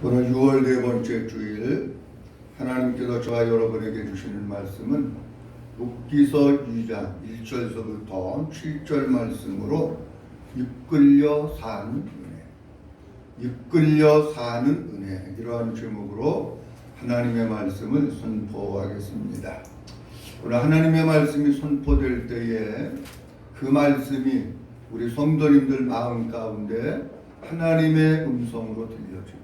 오늘 6월 네 번째 주일 하나님께서 저와 여러분에게 주시는 말씀은 룻기서 2장 1절서부터 7절 말씀으로 이끌려 사는 은혜, 이끌려 사는 은혜, 이러한 제목으로 하나님의 말씀을 선포하겠습니다. 오늘 하나님의 말씀이 선포될 때에 그 말씀이 우리 성도님들 마음 가운데 하나님의 음성으로 들려지고,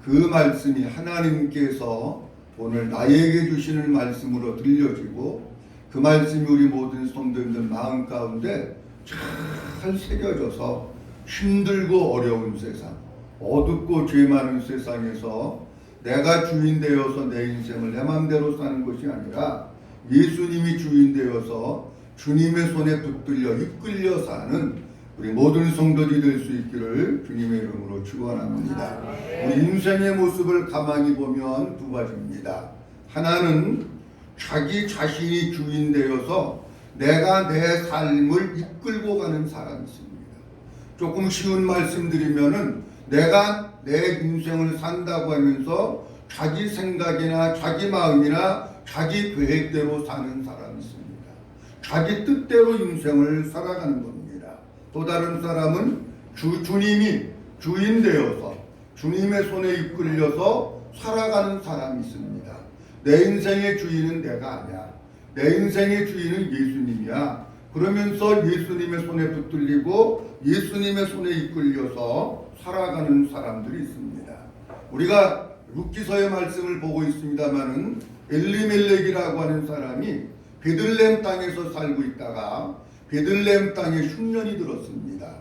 그 말씀이 하나님께서 오늘 나에게 주시는 말씀으로 들려지고, 그 말씀이 우리 모든 성도님들 마음 가운데 잘 새겨져서 힘들고 어려운 세상, 어둡고 죄 많은 세상에서 내가 주인 되어서 내 인생을 내 마음대로 사는 것이 아니라 예수님이 주인 되어서 주님의 손에 붙들려 이끌려 사는 우리 모든 성도들이 될 수 있기를 주님의 이름으로 축원합니다. 우리 인생의 모습을 가만히 보면 두 가지입니다. 하나는 자기 자신이 주인 되어서 내가 내 삶을 이끌고 가는 사람이 있습니다. 조금 쉬운 말씀드리면은 내가 내 인생을 산다고 하면서 자기 생각이나 자기 마음이나 자기 계획대로 사는 사람이 있습니다. 자기 뜻대로 인생을 살아가는 겁니다. 또 다른 사람은 주님이 주인 되어서 주님의 손에 이끌려서 살아가는 사람이 있습니다. 내 인생의 주인은 내가 아니야. 내 인생의 주인은 예수님이야. 그러면서 예수님의 손에 붙들리고 예수님의 손에 이끌려서 살아가는 사람들이 있습니다. 우리가 룻기서의 말씀을 보고 있습니다마는 엘리멜렉이라고 하는 사람이 베들레헴 땅에서 살고 있다가 베들레헴 땅에 흉년이 들었습니다.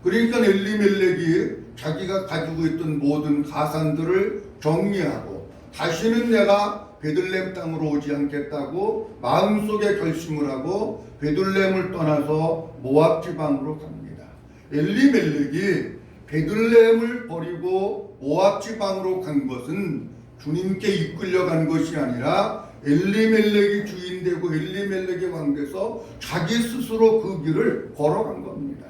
그러니까 엘리멜렉이 자기가 가지고 있던 모든 가산들을 정리하고 다시는 내가 베들레헴 땅으로 오지 않겠다고 마음속에 결심을 하고 베들레헴을 떠나서 모압 지방으로 갑니다. 엘리멜렉이 베들레헴을 버리고 모압 지방으로 간 것은 주님께 이끌려 간 것이 아니라 엘리멜렉이 주인되고 엘리멜렉이 왕돼서 자기 스스로 그 길을 걸어간 겁니다.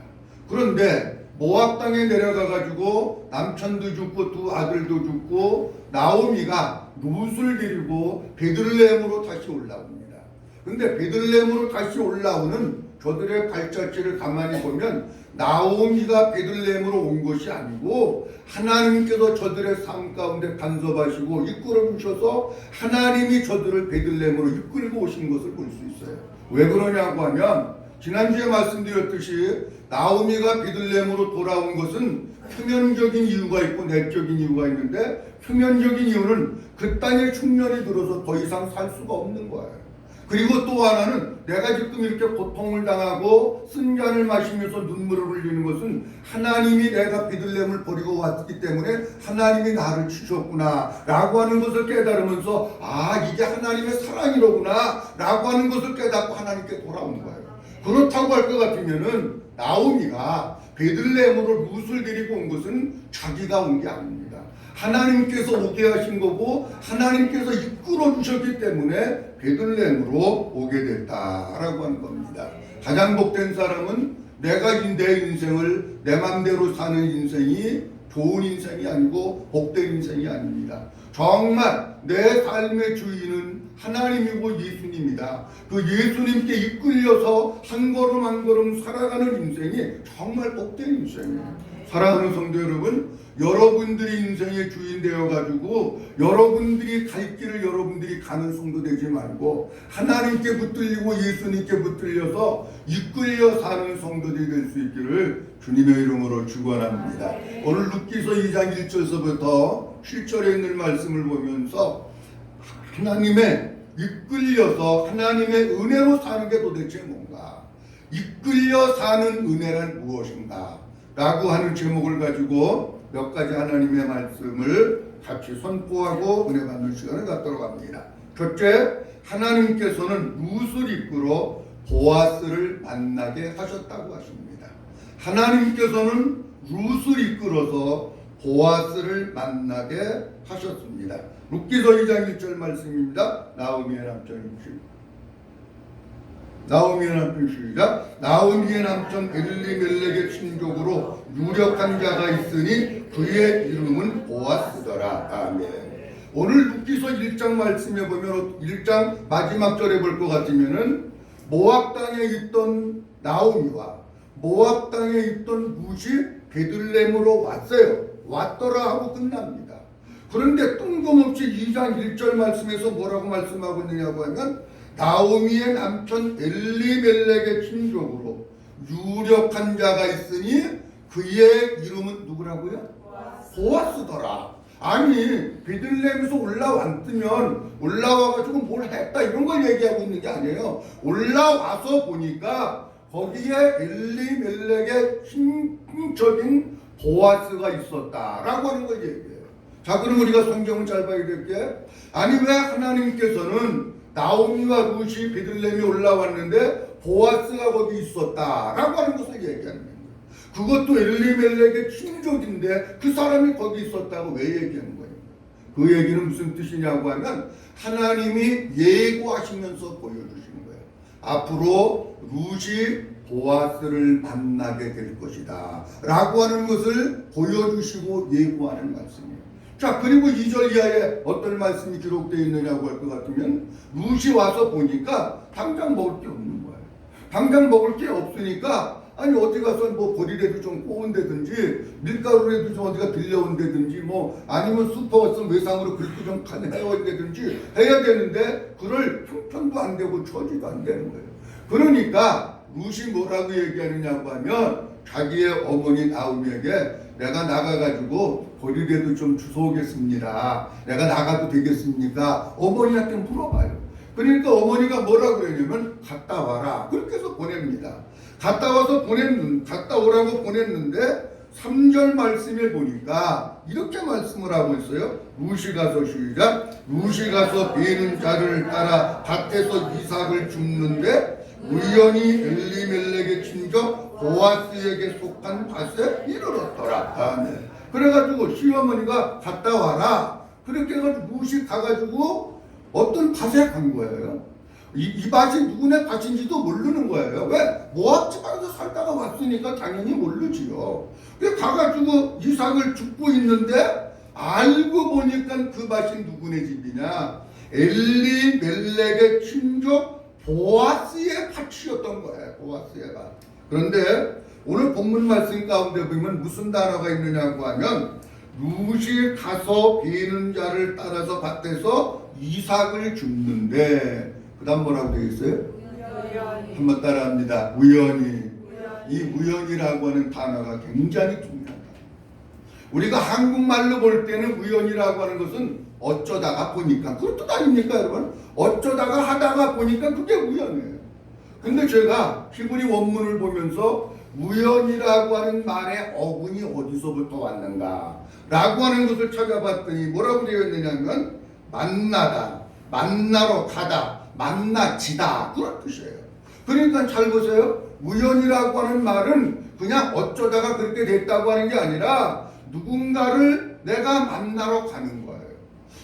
그런데 모압 땅에 내려가 가지고 남편도 죽고 두 아들도 죽고 나오미가 룻을 데리고 베들레헴으로 다시 올라옵니다. 근데 베들레헴으로 다시 올라오는 저들의 발자취를 가만히 보면 나오미가 베들레헴으로 온 것이 아니고 하나님께서 저들의 삶 가운데 간섭하시고 이끌어 주셔서 하나님이 저들을 베들레헴으로 이끌고 오신 것을 볼 수 있어요. 왜 그러냐고 하면 지난주에 말씀드렸듯이 나오미가 베들레헴으로 돌아온 것은 표면적인 이유가 있고 내적인 이유가 있는데, 표면적인 이유는 그 땅에 흉년이 들어서 더 이상 살 수가 없는 거예요. 그리고 또 하나는 내가 지금 이렇게 고통을 당하고 쓴잔을 마시면서 눈물을 흘리는 것은 하나님이 내가 베들레헴을 버리고 왔기 때문에 하나님이 나를 주셨구나 라고 하는 것을 깨달으면서 이게 하나님의 사랑이로구나 라고 하는 것을 깨닫고 하나님께 돌아온 거예요. 그렇다고 할 것 같으면은 나오미가 베들레헴으로 룻을 데리고 온 것은 자기가 온 게 아닙니다. 하나님께서 오게 하신 거고 하나님께서 이끌어 주셨기 때문에 베들레헴으로 오게 됐다라고 하는 겁니다. 가장 복된 사람은 내가 내 인생을 내 맘대로 사는 인생이 좋은 인생이 아니고 복된 인생이 아닙니다. 정말 내 삶의 주인은 하나님이고 예수님이다. 그 예수님께 이끌려서 한 걸음 한 걸음 살아가는 인생이 정말 복된 인생이에요. 사랑하는 성도 여러분, 여러분들이 인생의 주인 되어가지고 여러분들이 갈 길을 여러분들이 가는 성도 되지 말고 하나님께 붙들리고 예수님께 붙들려서 이끌려 사는 성도들이 될 수 있기를 주님의 이름으로 축원합니다. 오늘 룻기서 2장 1절서부터 7절에 있는 말씀을 보면서 하나님의 이끌려서 하나님의 은혜로 사는 게 도대체 뭔가, 이끌려 사는 은혜란 무엇인가 라고 하는 제목을 가지고 몇 가지 하나님의 말씀을 같이 선포하고 은혜 받는 시간을 갖도록 합니다. 첫째, 하나님께서는 룻을 이끌어 보아스를 만나게 하셨다고 하십니다. 하나님께서는 룻을 이끌어서 보아스를 만나게 하셨습니다. 룻기서 2장 1절 말씀입니다. 나오미의 남편 시작. 나오미의 남편 엘리멜렉의 친족으로 유력한 자가 있으니 그의 이름은 보아스더라. 아멘. 오늘 룻기서 1장 말씀해 보면 1장 마지막 절에 볼 것 같으면은 모압 땅에 있던 나오미와 모압 땅에 있던 룻이 베들레헴으로 왔더라 하고 끝납니다. 그런데 뜬금없이 2장 1절 말씀에서 뭐라고 말씀하고 있느냐고 하면 나오미의 남편 엘리멜렉의 친족으로 유력한 자가 있으니 그의 이름은 누구라고요? 보아스더라. 아니 베들레헴에서 올라와가지고 뭘 했다 이런 걸 얘기하고 있는 게 아니에요. 올라와서 보니까 거기에 엘리멜렉의 친척인 보아스가 있었다라고 하는 걸 얘기해요. 자, 그럼 우리가 성경을 잘 봐야 될 게, 아니 왜 하나님께서는 나오미와 룻이 베들레헴에 올라왔는데 보아스가 거기 있었다라고 하는 것을 얘기하는 거예요. 그것도 엘리멜렉의 친족인데 그 사람이 거기 있었다고 왜 얘기하는 거예요? 그 얘기는 무슨 뜻이냐고 하면 하나님이 예고하시면서 보여주시는 거예요. 앞으로 룻이 보아스를 만나게 될 것이다 라고 하는 것을 보여주시고 예고하는 말씀이에요. 자, 그리고 2절 이하에 어떤 말씀이 기록되어 있느냐고 할 것 같으면 룻이 와서 보니까 당장 먹을 게 없는 거예요. 당장 먹을 게 없으니까 아니 어디 가서 뭐 보리라도 좀 꼬운다든지 밀가루라도 좀 어디가 들려온다든지 뭐 아니면 슈퍼 가서 외상으로 그렇게 좀 해온다든지 해야 되는데 그럴 형편도 안 되고 처지도 안 되는 거예요. 그러니까 룻이 뭐라고 얘기하느냐고 하면 자기의 어머니 나오미에게 내가 나가가지고 보리라도 좀 주워오겠습니다. 내가 나가도 되겠습니까? 어머니한테 물어봐요. 그러니까 어머니가 뭐라고 그러냐면 갔다 와라. 그렇게 해서 보냅니다. 갔다 오라고 보냈는데 3절 말씀에 보니까 이렇게 말씀을 하고 있어요. 룻이 가서 시작. 룻이 가서 베는 자를 따라 밭에서 이삭을 줍는데 우연히 엘리멜렉의 친족 보아스에게 속한 밭에 이르렀더라. 아멘. 그래가지고 시어머니가 갔다 와라. 그렇게 해가지고 룻이 가가지고 어떤 밭에 간 거예요. 이 밭이 누구네 밭인지도 모르는 거예요. 왜? 모압 지방에서 살다가 왔으니까 당연히 모르지요. 가가지고 이삭을 줍고 있는데 알고 보니까 그 밭이 누구네 집이냐? 엘리멜렉의 친족 보아스의 밭이었던 거예요. 보아스의 밭. 그런데 오늘 본문 말씀 가운데 보면 무슨 단어가 있느냐고 하면 룻이 가서 베는 자를 따라서 밭에서 이삭을 줍는데 그 다음 뭐라고 되어 있어요? 한번 따라합니다. 우연히. 이 우연이라고 하는 단어가 굉장히 중요하다. 우리가 한국말로 볼 때는 우연이라고 하는 것은 어쩌다가 보니까 그런 뜻 아닙니까 여러분? 어쩌다가 하다가 보니까 그게 우연이에요. 근데 제가 히브리 원문을 보면서 우연이라고 하는 말의 어근이 어디서부터 왔는가 라고 하는 것을 찾아봤더니 뭐라고 되어 있느냐면 만나다, 만나러 가다, 만나지다 그런 뜻이에요. 그러니까 잘 보세요. 우연이라고 하는 말은 그냥 어쩌다가 그렇게 됐다고 하는 게 아니라 누군가를 내가 만나러 가는 거예요.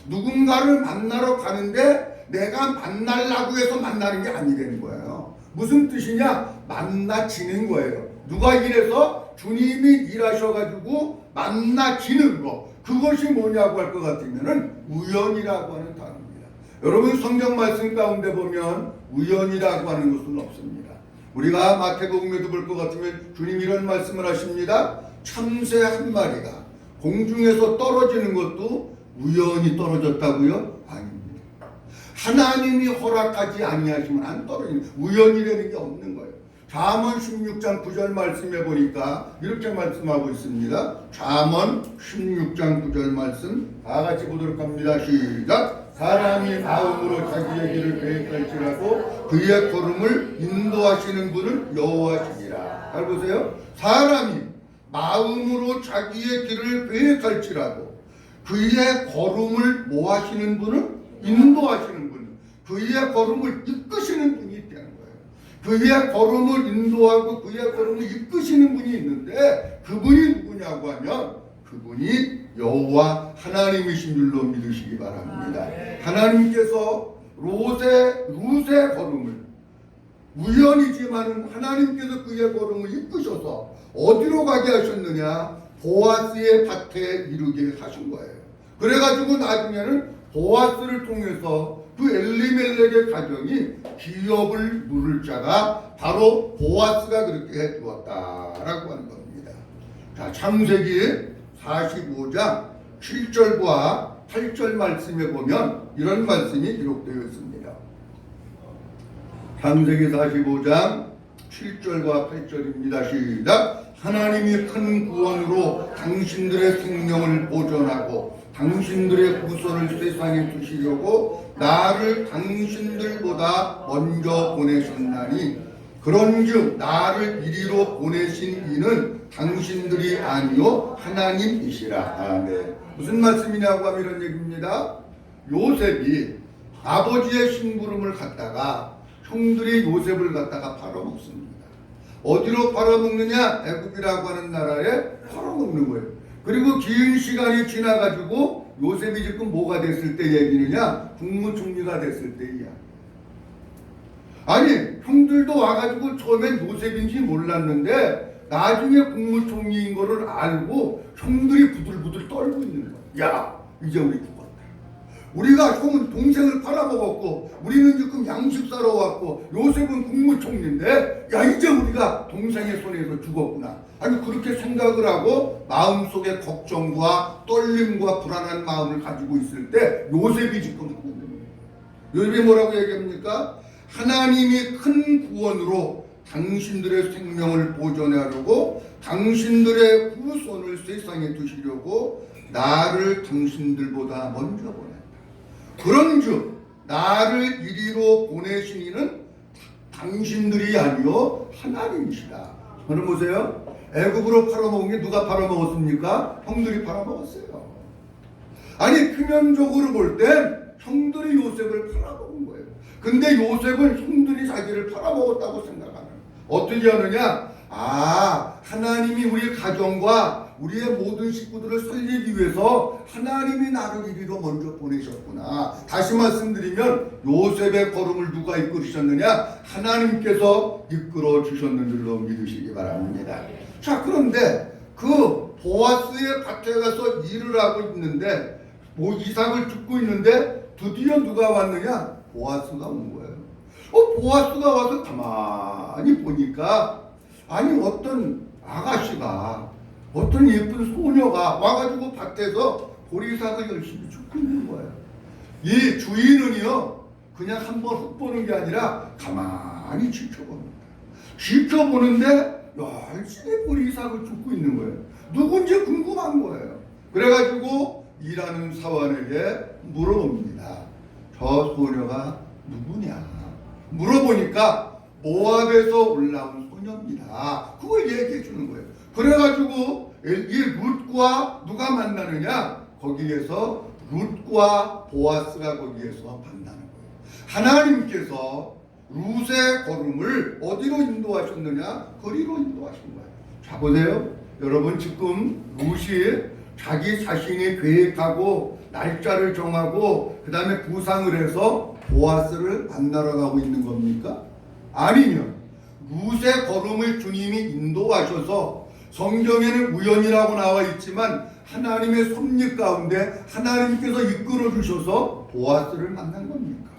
누군가를 만나러 가는데 내가 만나려고 해서 만나는 게 아니라는 거예요. 무슨 뜻이냐? 만나지는 거예요. 누가 이래서 주님이 일하셔가지고 만나지는 거. 그것이 뭐냐고 할 것 같으면은 우연이라고 하는 단어입니다. 여러분 성경 말씀 가운데 보면 우연이라고 하는 것은 없습니다. 우리가 마태복음에도 볼 것 같으면 주님 이런 말씀을 하십니다. 참새 한 마리가 공중에서 떨어지는 것도 우연히 떨어졌다고요? 아닙니다. 하나님이 허락하지 아니하시면 안 떨어지는 우연이라는 게 없는 거예요. 잠언 16장 9절 말씀해 보니까 이렇게 말씀하고 있습니다. 잠언 16장 9절 말씀 다 같이 보도록 합니다. 시작. 사람이 마음으로 자기의 길을 계획할지라도 그의 걸음을 인도하시는 분은 여호와시니라. 잘 보세요. 사람이 마음으로 자기의 길을 계획할지라도 그의 걸음을 뭐 하시는 분은 인도하시는 분, 그의 걸음을 이끄시는 분이 있다는 거예요. 그의 걸음을 인도하고 그의 걸음을 이끄시는 분이 있는데 그분이 누구냐고 하면 그분이 여호와 하나님이신 줄로 믿으시기 바랍니다. 하나님께서 룻의 걸음을 우연이지만은 하나님께서 그의 걸음을 이끄셔서 어디로 가게 하셨느냐? 보아스의 밭에 이르게 하신 거예요. 그래가지고 나중에는 보아스를 통해서 그 엘리멜렉의 가정이 기업을 누릴 자가 바로 보아스가 그렇게 해주었다라고 하는 겁니다. 자, 창세기 45장 7절과 8절 말씀에 보면 이런 말씀이 기록되어 있습니다. 창세기 45장 7절과 8절입니다. 시작. 하나님이 큰 구원으로 당신들의 생명을 보존하고 당신들의 후손을 세상에 두시려고 나를 당신들보다 먼저 보내셨나니 그런즉 나를 이리로 보내신 이는 당신들이 아니요 하나님이시라. 아멘. 무슨 말씀이냐고 하면 이런 얘기입니다. 요셉이 아버지의 심부름을 갖다가 형들이 요셉을 갖다가 팔아먹습니다. 어디로 팔아먹느냐? 애굽이라고 하는 나라에 팔아먹는 거예요. 그리고 긴 시간이 지나가지고 요셉이 지금 뭐가 됐을 때 얘기느냐? 국무총리가 됐을 때 이야기. 아니 형들도 와가지고 처음엔 요셉인지 몰랐는데 나중에 국무총리인 거를 알고 형들이 부들부들 떨고 있는 거야. 야 이제 우리 죽었다. 우리가 형은 동생을 팔아먹었고 우리는 지금 양식 사러 왔고 요셉은 국무총리인데 야 이제 우리가 동생의 손에서 죽었구나. 아니 그렇게 생각을 하고 마음속에 걱정과 떨림과 불안한 마음을 가지고 있을 때 요셉이 지금 하는 거예요. 요셉이 뭐라고 얘기합니까? 하나님이 큰 구원으로 당신들의 생명을 보존하려고 당신들의 후손을 세상에 두시려고 나를 당신들보다 먼저 보냈다. 그런즉 나를 이리로 보내신 이는 당신들이 아니요 하나님이시다. 여러분 보세요. 애굽으로 팔아먹은 게 누가 팔아먹었습니까? 형들이 팔아먹었어요. 아니 표면적으로 볼 땐 형들이 요셉을 팔아먹은 거예요. 근데 요셉은 형들이 자기를 팔아먹었다고 생각하는. 어떻게 하느냐? 아, 하나님이 우리 가정과 우리의 모든 식구들을 살리기 위해서 하나님이 나를 이리로 먼저 보내셨구나. 다시 말씀드리면 요셉의 걸음을 누가 이끌으셨느냐? 하나님께서 이끌어 주셨는 줄로 믿으시기 바랍니다. 자, 그런데 그 보아스의 밭에 가서 일을 하고 있는데 이삭을 줍고 있는데 드디어 누가 왔느냐? 보아스가 온 거예요. 보아스가 와서 가만히 보니까 아니 어떤 아가씨가 어떤 예쁜 소녀가 와가지고 밭에서 보리삭을 열심히 줍고 있는 거예요. 이 주인은요 그냥 한번 훅보는 게 아니라 가만히 지켜봅니다. 지켜보는데 열심히 보리삭을 줍고 있는 거예요. 누군지 궁금한 거예요. 그래가지고 일하는 사원에게 물어봅니다. 저 소녀가 누구냐? 물어보니까 모압에서 올라온 소녀입니다. 그걸 얘기해 주는 거예요. 그래가지고 이 룻과 누가 만나느냐? 거기에서 룻과 보아스가 거기에서 만나는 거예요. 하나님께서 룻의 걸음을 어디로 인도하셨느냐? 거리로 인도하신 거예요. 자 보세요. 여러분 지금 룻이 자기 자신이 계획하고 날짜를 정하고 그 다음에 구상을 해서 보아스를 만나러 가고 있는 겁니까? 아니면 룻의 걸음을 주님이 인도하셔서 성경에는 우연이라고 나와 있지만 하나님의 섭리 가운데 하나님께서 이끌어 주셔서 보아스를 만난 겁니까?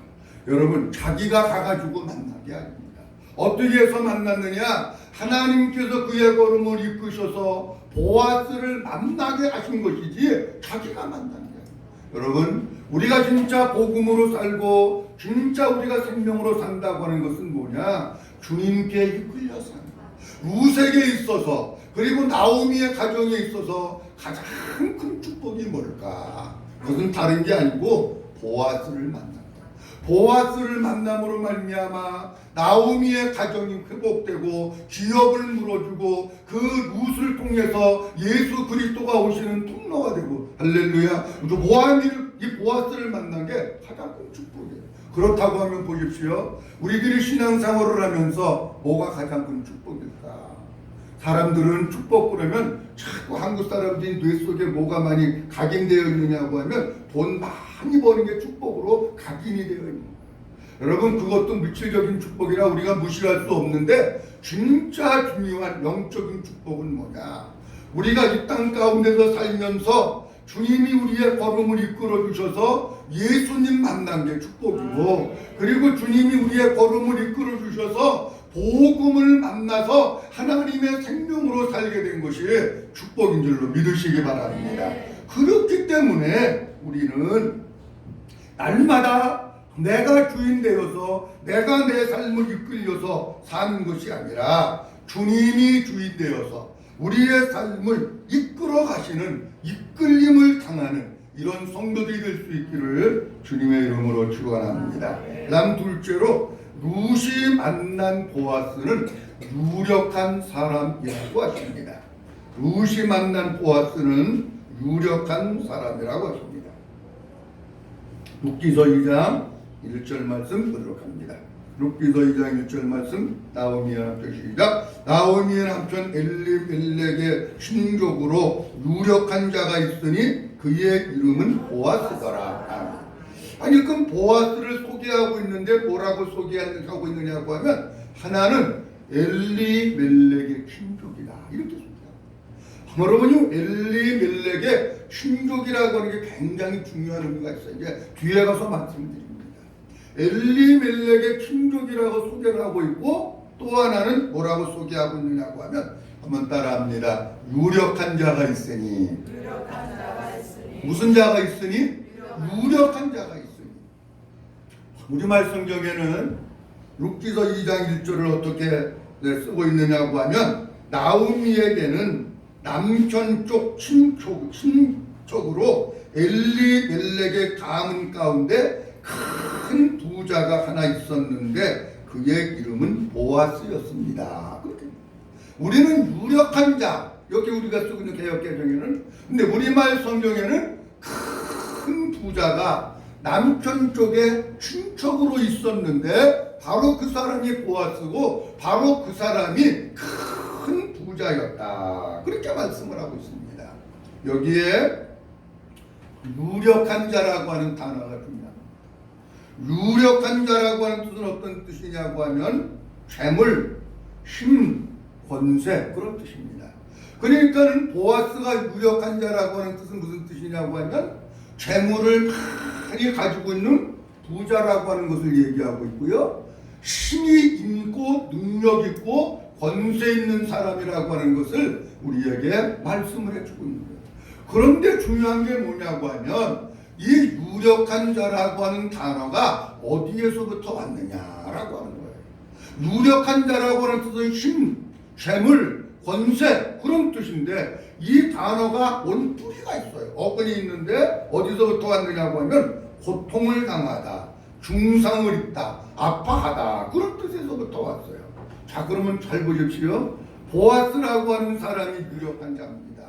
여러분 자기가 가가지고 만난 게 아닙니다. 어떻게 해서 만났느냐? 하나님께서 그의 걸음을 이끄셔서 보아스를 만나게 하신 것이지 자기가 만난 게 아닙니다. 여러분 우리가 진짜 복음으로 살고 진짜 우리가 생명으로 산다고 하는 것은 뭐냐? 주님께 이끌려 사는 룻에게 있어서 그리고 나오미의 가정에 있어서 가장 큰 축복이 뭘까? 그것은 다른 게 아니고 보아스를 만난다. 보아스를 만남으로 말미암아 나오미의 가정이 회복되고 기업을 물어주고 그 룻을 통해서 예수 그리스도가 오시는 통로가 되고 할렐루야. 이 보아스를 만난 게 가장 큰 축복이에요. 그렇다고 하면 보십시오. 우리들이 신앙생활을 하면서 뭐가 가장 큰 축복일까? 사람들은 축복 그러면 자꾸 한국 사람들이 뇌 속에 뭐가 많이 각인되어 있느냐고 하면 돈 많이 버는 게 축복으로 각인이 되어 있는 거예요. 여러분 그것도 물질적인 축복이라 우리가 무시할 수 없는데 진짜 중요한 영적인 축복은 뭐냐? 우리가 이 땅 가운데서 살면서 주님이 우리의 걸음을 이끌어 주셔서 예수님 만난 게 축복이고, 그리고 주님이 우리의 걸음을 이끌어 주셔서 복음을 만나서 하나님의 생명으로 살게 된 것이 축복인 줄로 믿으시기 바랍니다. 그렇기 때문에 우리는 날마다 내가 주인 되어서 내가 내 삶을 이끌려서 사는 것이 아니라 주님이 주인 되어서 우리의 삶을 이끌어 가시는, 이끌림을 당하는 이런 성도들이 될 수 있기를 주님의 이름으로 축원합니다. 그다음 둘째로 룻이 만난 보아스는 유력한 사람이라고 하십니다. 룻이 만난 보아스는 유력한 사람이라고 하십니다. 룻기서 2장 1절 말씀 보도록 합니다. 룻기서 2장 1절 말씀, 나오미의 남편 시작. 나오미의 남편 엘리멜렉의 신족으로 유력한 자가 있으니 그의 이름은 보아스더라. 아니, 그럼 보아스를 소개하고 있는데 뭐라고 소개하고 있느냐고 하면, 하나는 엘리멜렉의 신족이다, 이렇게 소개합니다. 여러분이 엘리멜렉의 신족이라고 하는 게 굉장히 중요한 의미가 있어요. 이제 뒤에 가서 말씀드립니다. 엘리멜렉의 신족이라고 소개를 하고 있고, 또 하나는 뭐라고 소개하고 있느냐고 하면, 한번 따라합니다. 유력한 자가 있으니. 무슨 자가 있으니? 유력한 자가 있으니. 우리말 성경에는 룻기서 2장 1절을 어떻게 쓰고 있느냐고 하면, 나오미에게는 남편 쪽 친척으로 엘리멜렉의 가문 가운데 큰 부자가 하나 있었는데 그의 이름은 보아스였습니다. 그렇게 우리는 유력한 자, 여기 우리가 쓰고 있는 개역개정에는, 근데 우리말 성경에는 큰 부자가 남편 쪽에 친척으로 있었는데 바로 그 사람이 보아스고 바로 그 사람이 큰 부자였다, 그렇게 말씀을 하고 있습니다. 여기에 유력한 자라고 하는 단어가 중요합니다. 유력한 자라고 하는 뜻은 어떤 뜻이냐고 하면 재물, 힘, 권세, 그런 뜻입니다. 그러니까는 보아스가 유력한 자라고 하는 뜻은 무슨 뜻이냐고 하면 재물을 많이 가지고 있는 부자라고 하는 것을 얘기하고 있고요, 힘이 있고 능력 있고 권세 있는 사람이라고 하는 것을 우리에게 말씀을 해주고 있는 거예요. 그런데 중요한 게 뭐냐고 하면 이 유력한 자라고 하는 단어가 어디에서부터 왔느냐라고 하는 거예요. 유력한 자라고 하는 뜻은 힘, 재물, 권세, 그런 뜻인데 이 단어가 원뿌리가 있어요. 어근이 있는데 어디서부터 왔느냐고 하면 고통을 당하다, 중상을 입다, 아파하다, 그런 뜻에서부터 왔어요. 자, 그러면 잘 보십시오. 보아스라고 하는 사람이 유력한 자입니다.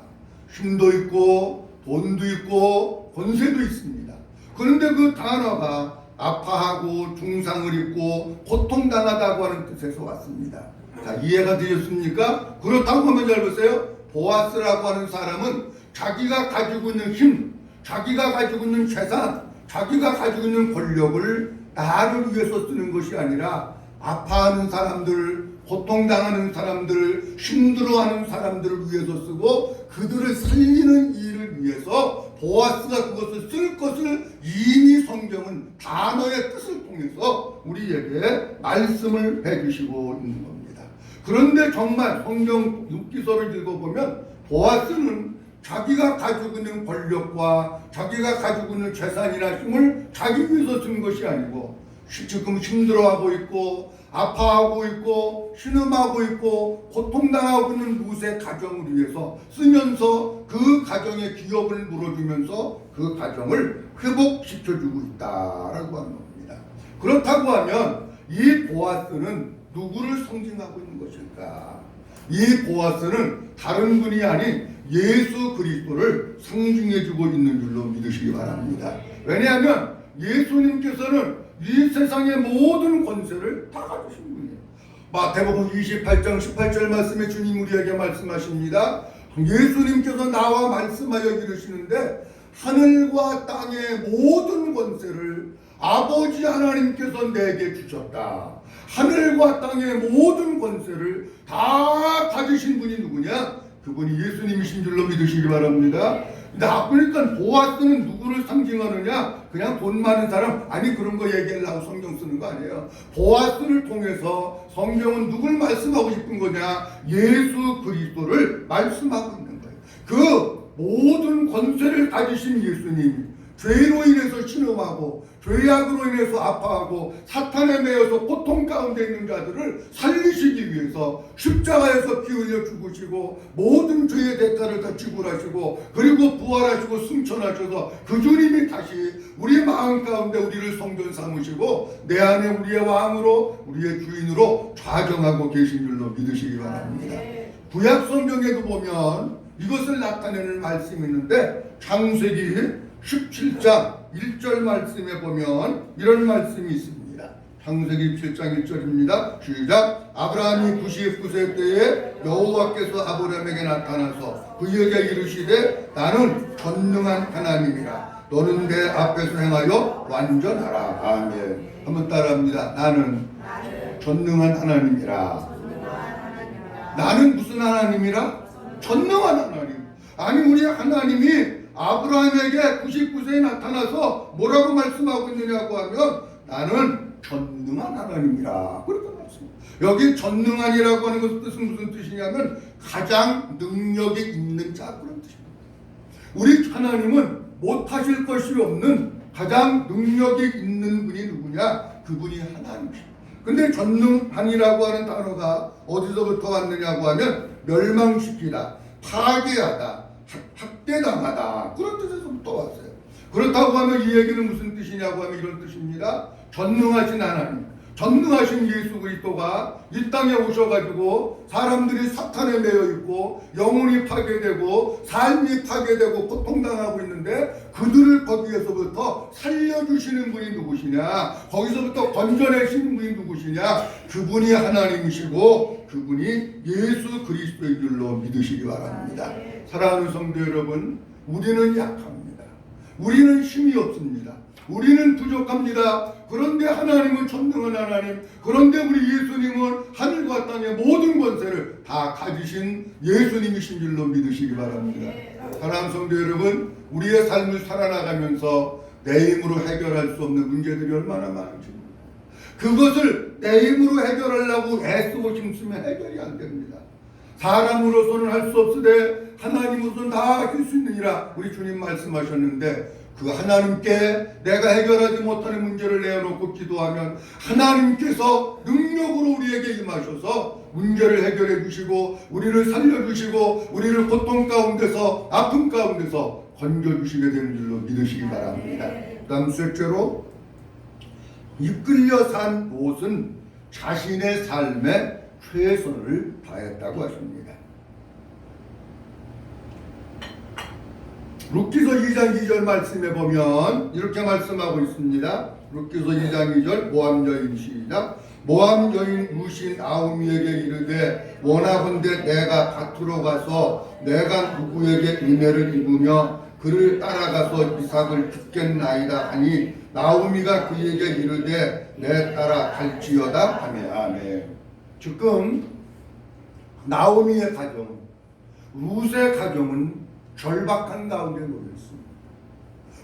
힘도 있고 돈도 있고 권세도 있습니다. 그런데 그 단어가 아파하고 중상을 입고 고통당하다고 하는 뜻에서 왔습니다. 자, 이해가 되셨습니까? 그렇다고 하면 잘 보세요. 보아스라고 하는 사람은 자기가 가지고 있는 힘, 자기가 가지고 있는 재산, 자기가 가지고 있는 권력을 나를 위해서 쓰는 것이 아니라 아파하는 사람들, 고통당하는 사람들, 힘들어하는 사람들을 위해서 쓰고 그들을 살리는 일을 위해서 보아스가 그것을 쓸 것을 이미 성경은 단어의 뜻을 통해서 우리에게 말씀을 해주시고 있는 겁니다. 그런데 정말 성경 룻기서를 읽어보면 보아스는 자기가 가지고 있는 권력과 자기가 가지고 있는 재산이나 힘을 자기 위해서 쓴 것이 아니고 지금 힘들어하고 있고 아파하고 있고 신음하고 있고 고통당하고 있는 룻의 가정을 위해서 쓰면서 그 가정의 기업을 물어주면서 그 가정을 회복시켜주고 있다라고 하는 겁니다. 그렇다고 하면 이 보아스는 누구를 상징하고 있는 것일까? 이 보아스는 다른 분이 아닌 예수 그리스도를 상징해주고 있는 줄로 믿으시기 바랍니다. 왜냐하면 예수님께서는 이 세상의 모든 권세를 다 가지신 분이에요. 마태복음 28장 18절 말씀에 주님 우리에게 말씀하십니다. 예수님께서 나와 말씀하여 이르시는데 하늘과 땅의 모든 권세를 아버지 하나님께서 내게 주셨다. 하늘과 땅의 모든 권세를 다 가지신 분이 누구냐? 그분이 예수님이신 줄로 믿으시기 바랍니다. 그러니까 보아스는 누구를 상징하느냐? 그냥 돈 많은 사람, 아니 그런 거 얘기하려고 성경 쓰는 거 아니에요. 보아스를 통해서 성경은 누굴 말씀하고 싶은 거냐? 예수 그리스도를 말씀하고 있는 거예요. 그 모든 권세를 가지신 예수님이 죄로 인해서 신음하고 죄악으로 인해서 아파하고 사탄에 매여서 고통 가운데 있는 자들을 살리시기 위해서 십자가에서 피 흘려 죽으시고 모든 죄의 대가를 다 지불하시고 그리고 부활하시고 승천하셔서 그 주님이 다시 우리 마음 가운데 우리를 성전 삼으시고 내 안에 우리의 왕으로 우리의 주인으로 좌정하고 계신 줄로 믿으시기 바랍니다. 구약 성경에도 보면 이것을 나타내는 말씀이 있는데 창세기 17장 1절 말씀에 보면 이런 말씀이 있습니다. 창세기 17장 1절입니다. 시작. 아브라함이 99세 때에 여호와께서 아브라함에게 나타나서 그에게 이르시되 나는 전능한 하나님이라 너는 내 앞에서 행하여 완전하라. 아멘. 한번 따라합니다. 나는 전능한 하나님이라. 나는 무슨 하나님이라? 전능한 하나님. 아니 우리 하나님이 아브라함에게 99세에 나타나서 뭐라고 말씀하고 있느냐고 하면 나는 전능한 하나님이라 그렇게 말씀합니다. 여기 전능한이라고 하는 것의 뜻은 무슨 뜻이냐면 가장 능력이 있는 자 그런 뜻입니다. 우리 하나님은 못하실 것이 없는 가장 능력이 있는 분이 누구냐? 그분이 하나님이십니다. 근데 전능한이라고 하는 단어가 어디서부터 왔느냐고 하면 멸망시키다, 파괴하다, 학대당하다 그런 뜻에서부터 왔어요. 그렇다고 하면 이 얘기는 무슨 뜻이냐고 하면 이런 뜻입니다. 전능하신 하나님, 전능하신 예수 그리스도가 이 땅에 오셔가지고 사람들이 사탄에 매여 있고 영혼이 파괴되고 삶이 파괴되고 고통당하고 있는데 그들을 거기에서부터 살려주시는 분이 누구시냐? 거기서부터 건져내시는 분이 누구시냐? 그분이 하나님이시고 그분이 예수 그리스도인 줄로 믿으시기 바랍니다. 사랑하는 성도 여러분, 우리는 약합니다. 우리는 힘이 없습니다. 우리는 부족합니다. 그런데 하나님은 전능한 하나님, 그런데 우리 예수님은 하늘과 땅의 모든 권세를 다 가지신 예수님이신 줄로 믿으시기 바랍니다. 사랑하는 성도 여러분, 우리의 삶을 살아나가면서 내 힘으로 해결할 수 없는 문제들이 얼마나 많은지 그것을 내 힘으로 해결하려고 애쓰고 힘쓰면 해결이 안 됩니다. 사람으로서는 할 수 없으되 하나님으로서는 다 할 수 있느니라 우리 주님 말씀하셨는데 그 하나님께 내가 해결하지 못하는 문제를 내어놓고 기도하면 하나님께서 능력으로 우리에게 임하셔서 문제를 해결해 주시고 우리를 살려주시고 우리를 고통 가운데서 아픔 가운데서 건져주시게 되는 줄로 믿으시기 바랍니다. 그 다음 셋째로 이끌려 산 롯은 자신의 삶에 최선을 다했다고 하십니다. 룻기서 2장 2절 말씀에 보면 이렇게 말씀하고 있습니다. 룻기서 2장 2절 모함 여인 시작. 모함 여인 룻이 나오미에게 이르되 원하건대 내가 밭으로 가서 내가 누구에게 은혜를 입으며 그를 따라가서 이삭을 죽겠나이다 하니 나오미가 그에게 이르되 내 따라 갈지어다 하며 아멘. 지금 나오미의 가정, 룻의 가정은 절박한 가운데 놓여 있습니다.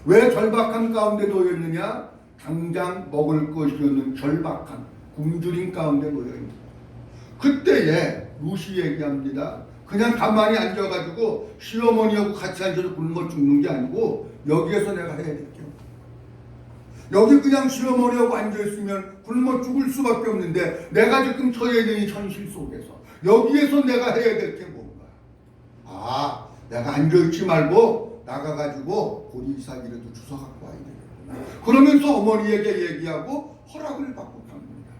왜 절박한 가운데 놓여 있느냐? 당장 먹을 것이 없는 절박한 굶주림 가운데 놓여 있습니다. 그때에 룻이 얘기합니다. 그냥 가만히 앉아가지고 시어머니하고 같이 앉아서 굶어 죽는 게 아니고 여기에서 내가 해야 될 게 여기 그냥 시어머니하고 앉아있으면 굶어 죽을 수밖에 없는데 내가 지금 처해 있는 이 현실 속에서 여기에서 내가 해야 될 게 뭔가? 내가 앉아있지 말고 나가가지고 우리 이삭이라도 주워 갖고 와야 되겠구나. 그러면서 어머니에게 얘기하고 허락을 받고 갑니다.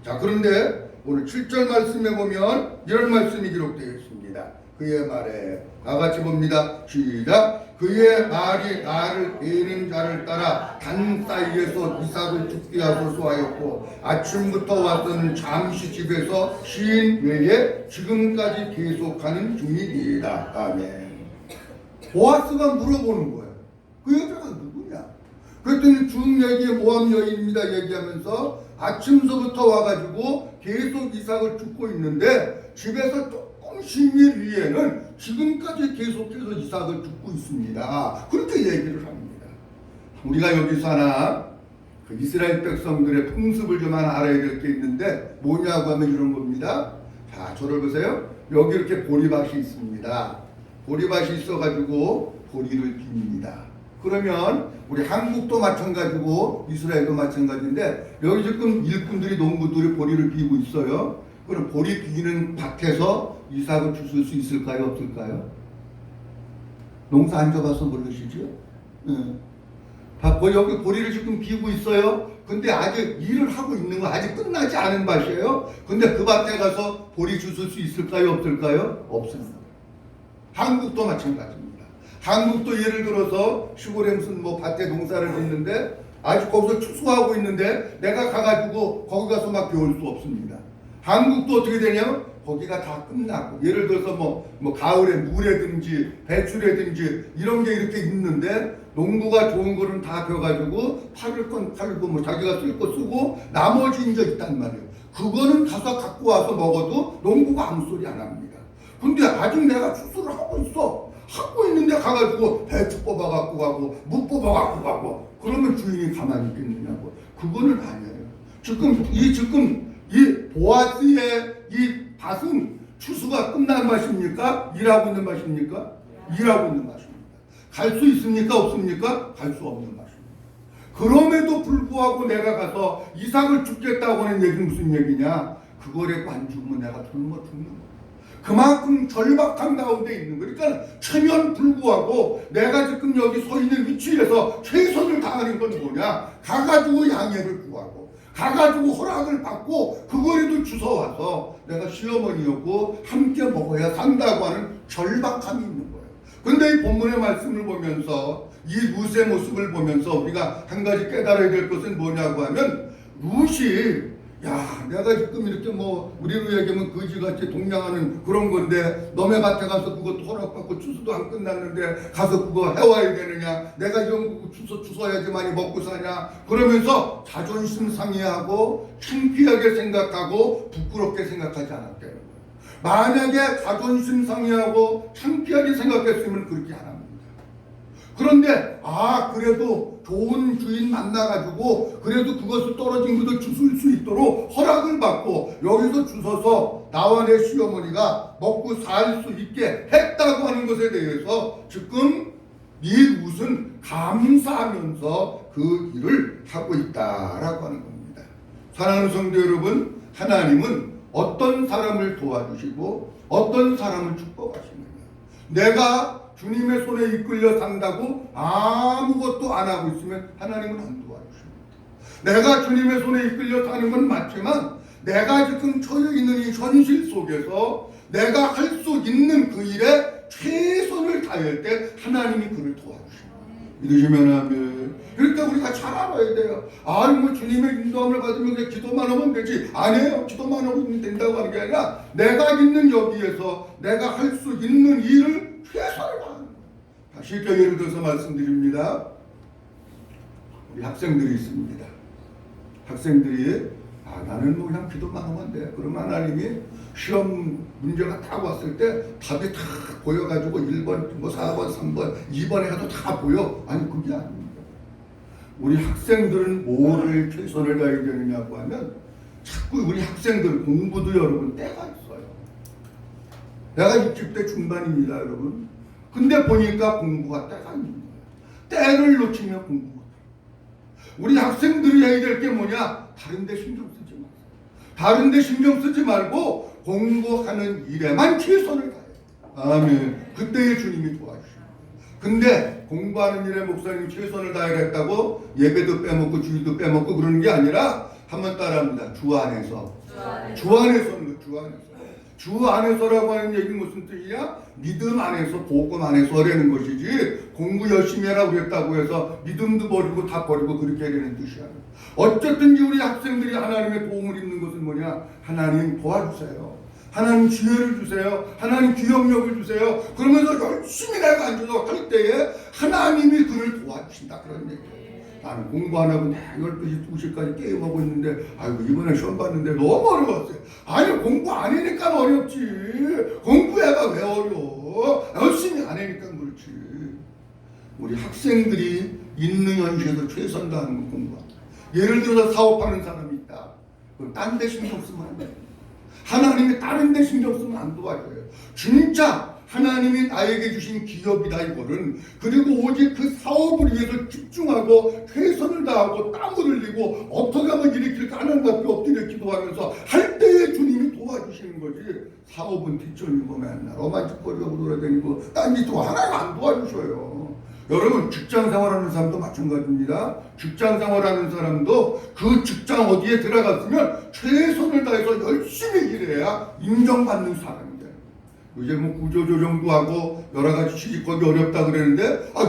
자, 그런데 오늘 7절 말씀에 보면 이런 말씀이 기록되어 있습니다. 그의 말에 다같이 봅니다. 시작. 그의 말이 나를 베는 자를 따라 단 사이에서 이삭을 죽게 하소서 하였고 아침부터 와서는 잠시 집에서 쉰 외에 지금까지 계속하는 중이니이다. 아멘. 보아스가 물어보는 거예요. 그 여자가 누구냐? 그랬더니 중 얘기에 모함 여인입니다 얘기하면서 아침서부터 와가지고 계속 이삭을 죽고 있는데 집에서 조금 성심일 위에는 지금까지 계속해서 이삭을 죽고 있습니다. 그렇게 얘기를 합니다. 우리가 여기서 하나 그 이스라엘 백성들의 풍습을 좀 하나 알아야 될 게 있는데 뭐냐고 하면 이런 겁니다. 자, 저를 보세요. 여기 이렇게 보리밭이 있습니다. 보리밭이 있어가지고 보리를 빕니다. 그러면 우리 한국도 마찬가지고 이스라엘도 마찬가지인데 여기 지금 일꾼들이 농부들이 보리를 비우고 있어요. 그럼 보리 비는 밭에서 이삭을 주실 수 있을까요? 없을까요? 농사 안 져봐서 모르시죠? 여기 보리를 지금 비우고 있어요. 근데 아직 일을 하고 있는 거 아직 끝나지 않은 밭이에요. 근데 그 밭에 가서 보리 주실 수 있을까요? 없을까요? 없습니다. 한국도 마찬가지입니다. 한국도 예를 들어서 시골에 무슨 뭐 밭에 농사를 짓는데 아직 거기서 추수하고 있는데 내가 가가지고 거기 가서 막 배울 수 없습니다. 한국도 어떻게 되냐면 거기가 다 끝나고 예를 들어서 뭐 가을에 무라든지 배추라든지 이런 게 이렇게 있는데 농부가 좋은 거는 다 벼가지고 팔을 건 팔고 뭐 자기가 쓸 거 쓰고 나머지 이제 있단 말이에요. 그거는 가서 갖고 와서 먹어도 농부가 아무 소리 안 합니다. 근데 아직 내가 추수를 하고 있어. 하고 있는데 가가지고 배추 뽑아갖고 가고 무 뽑아갖고 가고 그러면 주인이 가만히 있겠느냐고. 그거는 아니에요. 지금 이 보아스의 이 밭은 추수가 끝난 밭입니까? 일하고 있는 밭입니까? 일하고 있는 밭입니다. 갈 수 있습니까? 없습니까? 갈 수 없는 밭입니다. 그럼에도 불구하고 내가 가서 이삭을 죽겠다고 하는 얘기는 무슨 얘기냐? 그거라도 안 죽으면 내가 굶어 죽는 거야. 그만큼 절박한 가운데 있는 거예요. 그러니까 천연 불구하고 내가 지금 여기 서 있는 위치에서 최선을 다하는 건 뭐냐? 가가지고 양해를 구하고 가가지고 허락을 받고 그거라도 주워와서 내가 시어머니였고 함께 먹어야 산다고 하는 절박함이 있는 거예요. 근데 이 본문의 말씀을 보면서 이 룻의 모습을 보면서 우리가 한 가지 깨달아야 될 것은 뭐냐고 하면 룻이 야, 내가 지금 이렇게 뭐 우리로 얘기하면 거지같이 동냥하는 그런 건데 너네 밭에 가서 그것도 허락받고 추수도 안 끝났는데 가서 그거 해와야 되느냐? 내가 이런 거 주워야지만이 먹고 사냐? 그러면서 자존심 상해하고 창피하게 생각하고 부끄럽게 생각하지 않았다는 거예요. 만약에 자존심 상해하고 창피하게 생각했으면 그렇게 안 합니다. 그런데 그래도 좋은 주인 만나가지고 그래도 그것을 떨어진 것을 주실 수 있도록 허락을 받고 여기서 주워서 나와 내 시어머니가 먹고 살 수 있게 했다고 하는 것에 대해서 지금 이 룻은 감사하면서 그 일을 하고 있다라고 하는 겁니다. 사랑하는 성도 여러분, 하나님은 어떤 사람을 도와주시고 어떤 사람을 축복하십니까? 내가 주님의 손에 이끌려 산다고 아무것도 안 하고 있으면 하나님은 안 도와주십니다. 내가 주님의 손에 이끌려 사는 건 맞지만 내가 지금 처해 있는 이 현실 속에서 내가 할 수 있는 그 일에 최선을 다할 때 하나님이 그를 도와주십니다. 믿으시면 하면 그러니까 우리가 잘 알아야 돼요. 뭐 주님의 인도함을 받으면 그냥 기도만 하면 되지. 아니에요. 기도만 하고 된다고 하는 게 아니라 내가 있는 여기에서 내가 할 수 있는 일을 최선을 다하는 거예요. 쉽게 예를 들어서 말씀드립니다. 우리 학생들이 있습니다. 학생들이 나는 뭐 그냥 기도만 하면 돼. 그러면 하나님이 시험 문제가 다 왔을 때 답이 다 보여가지고 1번, 뭐 4번, 3번, 2번에 가도 다 보여. 아니 그게 아닙니다. 우리 학생들은 뭐를 최선을 다해야 되느냐고 하면 자꾸 우리 학생들 공부도 여러분 때가 있어요. 내가 60대 중반입니다 여러분. 근데 보니까 공부가 때가 있는 거예요. 때를 놓치면 공부가. 우리 학생들이 해야 될 게 뭐냐? 다른 데 신경 쓰지 마세요. 다른 데 신경 쓰지 말고 공부하는 일에만 최선을 다해요. 아멘. 그때의 주님이 도와주십니다. 근데 공부하는 일에 목사님이 최선을 다해야겠다고 예배도 빼먹고 주일도 빼먹고 그러는 게 아니라 한번 따라합니다. 주 안에서. 주 안에서는 주 안에서. 주 안에서라고 하는 얘기는 무슨 뜻이냐? 믿음 안에서 복음 안에서 하려는 것이지 공부 열심히 해라 그랬다고 해서 믿음도 버리고 다 버리고 그렇게 하려는 뜻이야. 어쨌든지 우리 학생들이 하나님의 도움을 입는 것은 뭐냐? 하나님 도와주세요. 하나님 지혜를 주세요. 하나님 기억력을 주세요. 그러면서 열심히 내가 앉아서 할 때에 하나님이 그를 도와주신다 그런 얘기예요. 나는 공부 안 하고 12시, 2시까지 게임하고 있는데 아이고 이번에 시험 봤는데 너무 어려웠어요. 아니 공부 안 하니까 어렵지. 공부해가 왜 어려워? 열심히 안 하니까 그렇지. 우리 학생들이 있는 현실에서 최선 다하는 거 공부하고. 예를 들어서 사업하는 사람이 있다. 그럼 딴 데 신경 쓰면 안 돼. 하나님이 다른 데 신경 쓰면 안 도와줘요. 진짜 하나님이 나에게 주신 기업이다 이거는. 그리고 오직 그 사업을 위해서 집중하고 최선을 다하고 땀을 흘리고 어떻게 하면 일으킬까 하나님께 엎드려 기도하면서 할 때에 주님이 도와주시는 거지. 사업은 뒷전이고 맨날 어만짓거리하고 돌아다니고 딴짓도 하나님 안 도와주셔요. 여러분 직장 생활하는 사람도 마찬가지입니다. 직장 생활하는 사람도 그 직장 어디에 들어갔으면 최선을 다해서 열심히 일해야 인정받는 사람이에요. 요새 뭐 구조조정도 하고 여러 가지 취직하기 어렵다 그러는데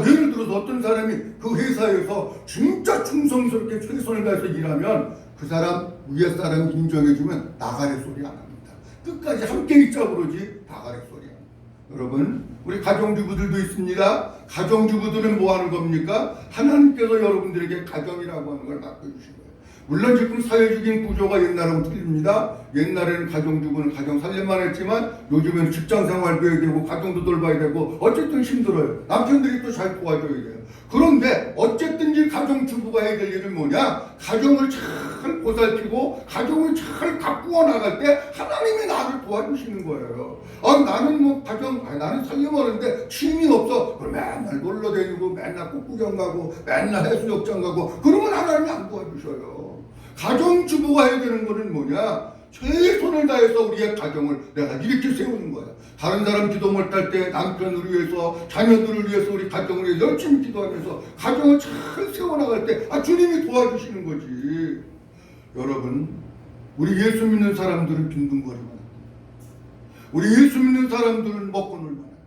예를 들어서 어떤 사람이 그 회사에서 진짜 충성스럽게 최선을 다해서 일하면 그 사람 위에 사람이 인정해주면 나가래 소리 안 합니다. 끝까지 함께 있자 그러지 나가래 소리 안 합니다. 여러분 우리 가정주부들도 있습니다. 가정주부들은 뭐 하는 겁니까? 하나님께서 여러분들에게 가정이라고 하는 걸 맡겨주신 거예요. 물론 지금 사회적인 구조가 옛날하고 틀립니다. 옛날에는 가정주부는 가정 살림만 했지만 요즘에는 직장 생활도 해야 되고 가정도 돌봐야 되고 어쨌든 힘들어요. 남편들이 또 잘 도와줘야 돼요. 그런데 어쨌든지 가정주부가 해야 될 일은 뭐냐? 가정을 잘 보살피고 가정을 잘 가꾸어 나갈 때 하나님이 나를 도와주시는 거예요. 나는 뭐 나는 살림하는데 취미 없어. 맨날 놀러 다니고 맨날 꽃구경 가고 맨날 해수욕장 가고 그러면 하나님이 안 도와주셔요. 가정주부가 해야 되는 거는 뭐냐? 최선을 다해서 우리의 가정을 내가 이렇게 세우는 거야. 다른 사람 기도 못할 때 남편을 위해서 자녀들을 위해서 우리 가정을 위해서 열심히 기도하면서 가정을 잘 세워나갈 때 주님이 도와주시는 거지. 여러분 우리 예수 믿는 사람들은 빈둥거리만 합니다. 우리 예수 믿는 사람들은 먹고 놀만 합니다.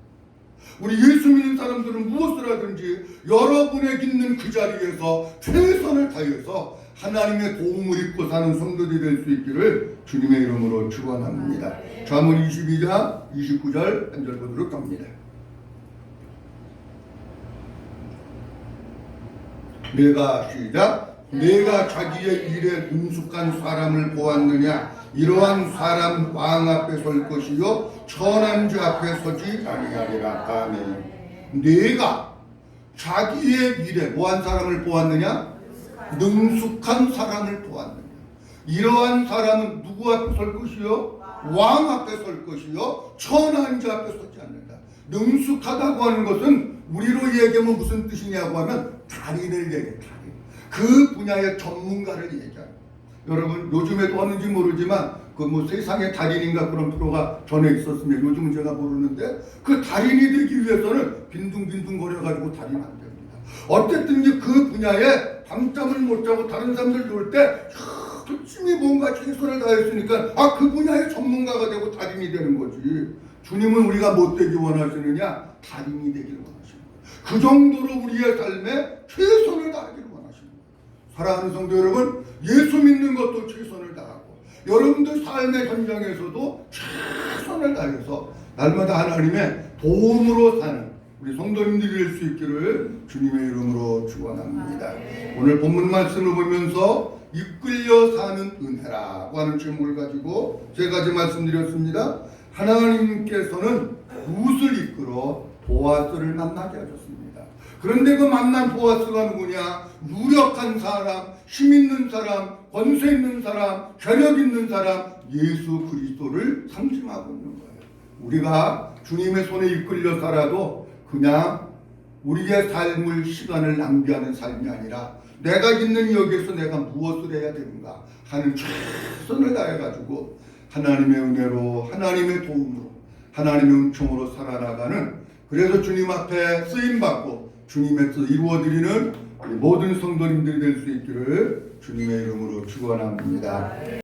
우리 예수 믿는 사람들은 무엇을 하든지 여러분의 있는 그 자리에서 최선을 다해서 하나님의 도움을 입고 사는 성도들이 될 수 있기를 주님의 이름으로 축원합니다. 잠언 22장 29절 한 절 보도록 합니다. 내가 자기의 일에 능숙한 사람을 보았느냐? 이러한 사람 왕 앞에 설 것이요 천한 자 앞에 서지 아니하리라. 아멘. 내가 자기의 일에 뭐한 사람을 보았느냐? 능숙한 사람을 보았느냐. 이러한 사람은 누구 앞에 설 것이요? 왕 앞에 설 것이요 천한 자 앞에 서지 않는다. 능숙하다고 하는 것은 우리로 얘기하면 무슨 뜻이냐고 하면 달인을 얘기해. 달인. 그 분야의 전문가를 얘기하는. 여러분 요즘에도 하는지 모르지만 그 뭐 세상의 달인인가 그런 프로가 전에 있었으면 요즘은 제가 모르는데 그 달인이 되기 위해서는 빈둥빈둥 거려가지고 달인 안 됩니다. 어쨌든 이제 그 분야에 밤잠을 못 자고 다른 사람들 볼 때 열심히 뭔가 최선을 다했으니까 그 분야의 전문가가 되고 달인이 되는 거지. 주님은 우리가 못 되기 원하시느냐? 달인이 되기를 원하시는 거예요. 그 정도로 우리의 삶에 최선을 다하기를 원하시는 거예요. 사랑하는 성도 여러분, 예수 믿는 것도 최선을 다하고 여러분들 삶의 현장에서도 최선을 다해서 날마다 하나님의 도움으로 사는 우리 성도님들이 될 수 있기를 주님의 이름으로 축원합니다. 오늘 본문 말씀을 보면서 이끌려 사는 은혜라고 하는 제목을 가지고 세 가지 말씀드렸습니다. 하나님께서는 룻을 이끌어 보아스를 만나게 하셨습니다. 그런데 그 만난 보아스가 누구냐? 유력한 사람, 힘 있는 사람, 권세 있는 사람, 권력 있는 사람, 예수 그리스도를 상징하고 있는 거예요. 우리가 주님의 손에 이끌려 살아도 그냥 우리의 삶을 시간을 낭비하는 삶이 아니라 내가 있는 여기에서 내가 무엇을 해야 되는가 하는 최선을 다해가지고 하나님의 은혜로 하나님의 도움으로 하나님의 은총으로 살아나가는, 그래서 주님 앞에 쓰임받고 주님의 뜻 이루어드리는 모든 성도님들이 될 수 있기를 주님의 이름으로 축원합니다.